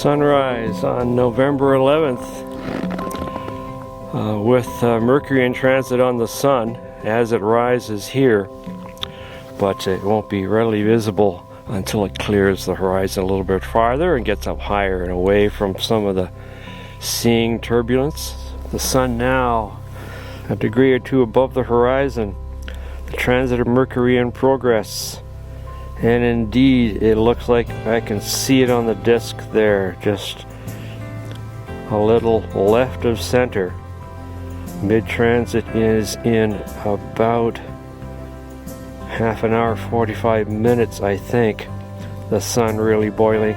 Sunrise on November 11th with Mercury in transit on the Sun as it rises here, but it won't be readily visible until it clears the horizon a little bit farther and gets up higher and away from some of the seeing turbulence. The Sun now a degree or two above the horizon, the transit of Mercury in progress. And indeed, it looks like I can see it on the disk there, just a little left of center. Mid-transit is in about half an hour, 45 minutes, I think. The Sun really boiling.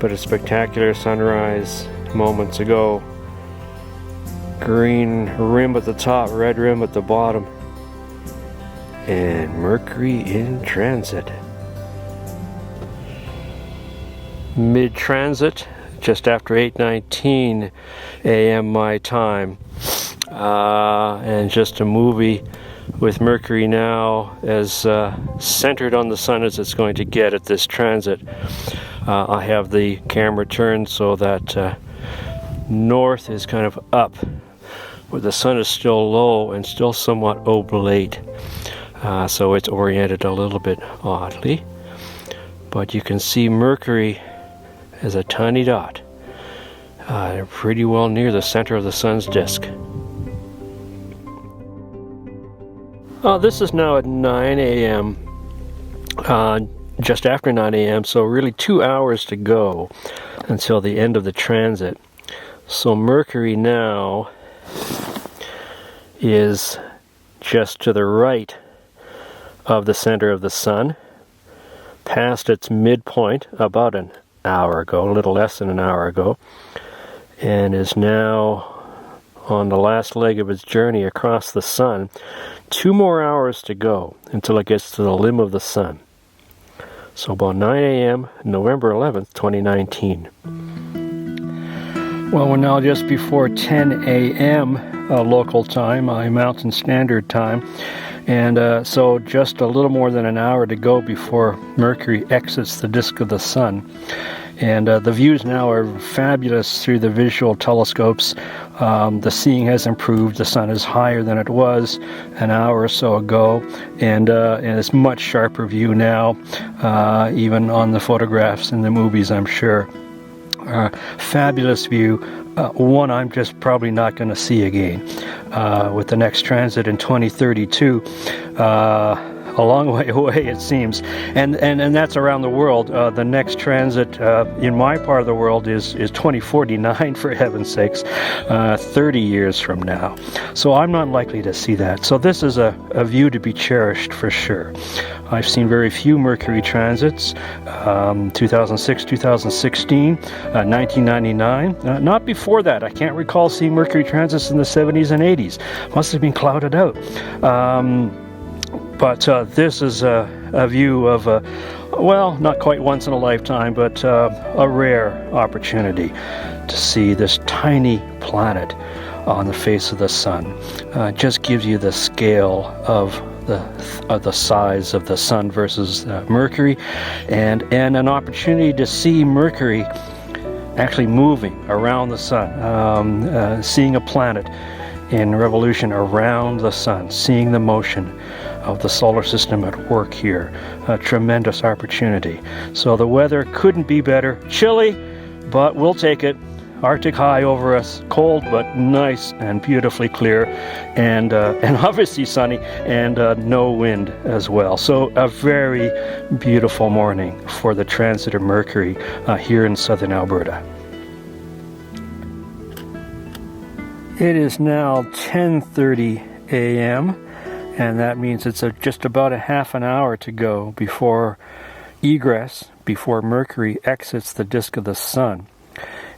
But a spectacular sunrise moments ago. Green rim at the top, red rim at the bottom. And Mercury in transit. Mid-transit, just after 8:19 a.m. my time. And just a movie with Mercury now as centered on the Sun as it's going to get at this transit. I have the camera turned so that north is kind of up, where the Sun is still low and still somewhat oblate. So it's oriented a little bit oddly, but you can see Mercury as a tiny dot, pretty well near the center of the Sun's disk. This is now at 9 a.m., just after 9 a.m., so really 2 hours to go until the end of the transit. So Mercury now is just to the right of the center of the Sun, past its midpoint about an hour ago, a little less than an hour ago, and is now on the last leg of its journey across the Sun. 2 more hours to go until it gets to the limb of the Sun. So about 9 a.m., November 11th, 2019. Well, we're now just before 10 a.m. Local time, Mountain Standard Time. And so just a little more than an hour to go before Mercury exits the disk of the Sun. And the views now are fabulous through the visual telescopes. The seeing has improved. The Sun is higher than it was an hour or so ago. And it's much sharper view now, even on the photographs and the movies, I'm sure. Fabulous view. One I'm just probably not going to see again with the next transit in 2032. A long way away, it seems, and that's around the world. The next transit in my part of the world is 2049, for heaven's sakes, 30 years from now. So I'm not likely to see that. So this is a view to be cherished for sure. I've seen very few Mercury transits, 2006, 2016, 1999. Not before that. I can't recall seeing Mercury transits in the 70s and 80s. Must have been clouded out. But this is a view of, well, not quite once in a lifetime, but a rare opportunity to see this tiny planet on the face of the Sun. Just gives you the scale of the size of the Sun versus Mercury, and an opportunity to see Mercury actually moving around the Sun, seeing a planet in revolution around the Sun, seeing the motion of the solar system at work here. A tremendous opportunity. So the weather couldn't be better. Chilly, but we'll take it. Arctic high over us, cold but nice and beautifully clear, and obviously sunny, and no wind as well. So a very beautiful morning for the transit of Mercury here in southern Alberta. It is now 10:30 a.m. and that means it's just about a half an hour to go before egress, before Mercury exits the disk of the Sun.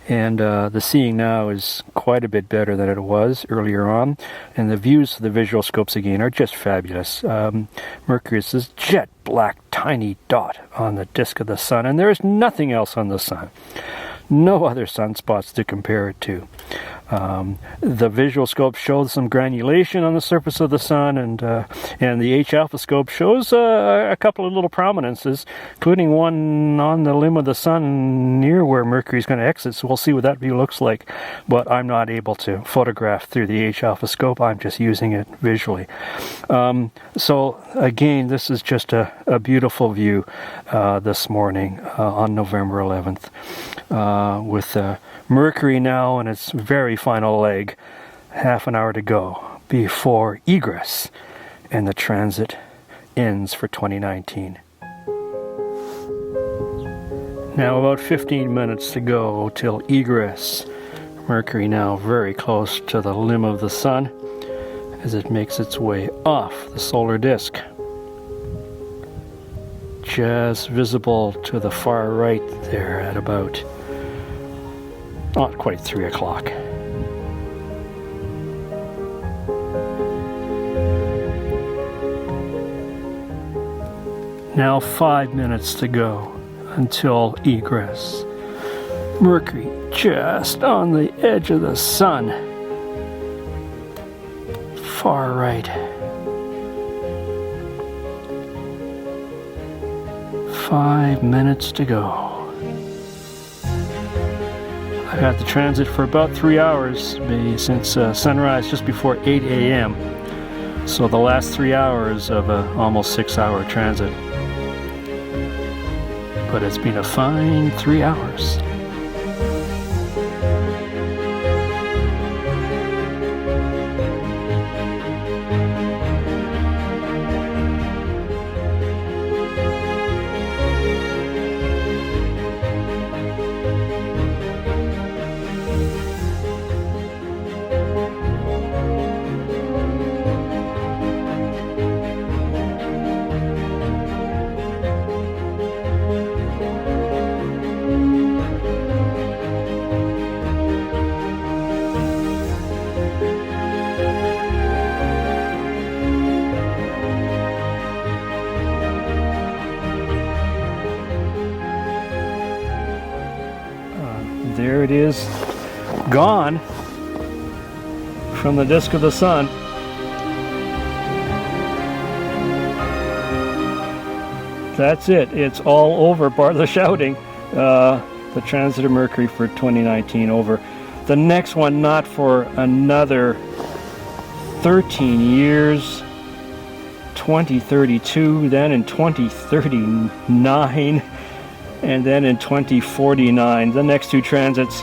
And the seeing now is quite a bit better than it was earlier on, and the views of the visual scopes again are just fabulous. Mercury is this jet black tiny dot on the disk of the Sun, and there is nothing else on the Sun. No other sunspots to compare it to. The visual scope shows some granulation on the surface of the sun, and the H-alpha scope shows a couple of little prominences, including one on the limb of the sun near where Mercury is going to exit. So we'll see what that view looks like. But I'm not able to photograph through the H-alpha scope. I'm just using it visually. So again, this is just a beautiful view this morning on November 11th with Mercury now in its very final leg, half an hour to go before egress, and the transit ends for 2019. Now about 15 minutes to go till egress. Mercury now very close to the limb of the sun as it makes its way off the solar disk. Just visible to the far right there at about not quite 3 o'clock. Now 5 minutes to go until egress. Mercury just on the edge of the sun. Far right. 5 minutes to go. I've had the transit for about 3 hours, maybe since sunrise just before 8 a.m. So the last 3 hours of an almost 6-hour transit. But it's been a fine 3 hours. There it is, gone from the disk of the sun. That's it. It's all over, bar the shouting. The transit of Mercury for 2019 over. The next one not for another 13 years. 2032, then in 2039. And then in 2049, the next two transits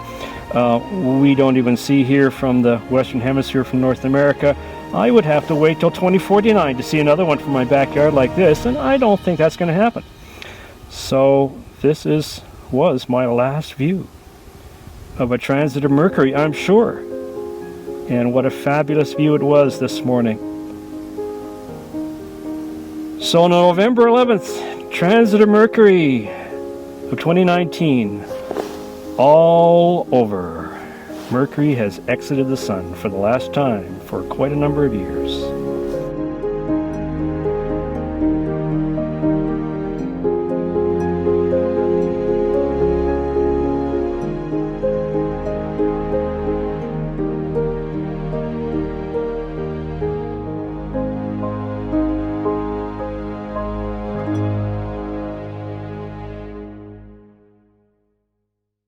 we don't even see here from the Western Hemisphere from North America. I would have to wait till 2049 to see another one from my backyard like this, and I don't think that's going to happen. So this was my last view of a transit of Mercury, I'm sure. And what a fabulous view it was this morning. So November 11th, transit of Mercury of 2019, all over. Mercury has exited the sun for the last time for quite a number of years.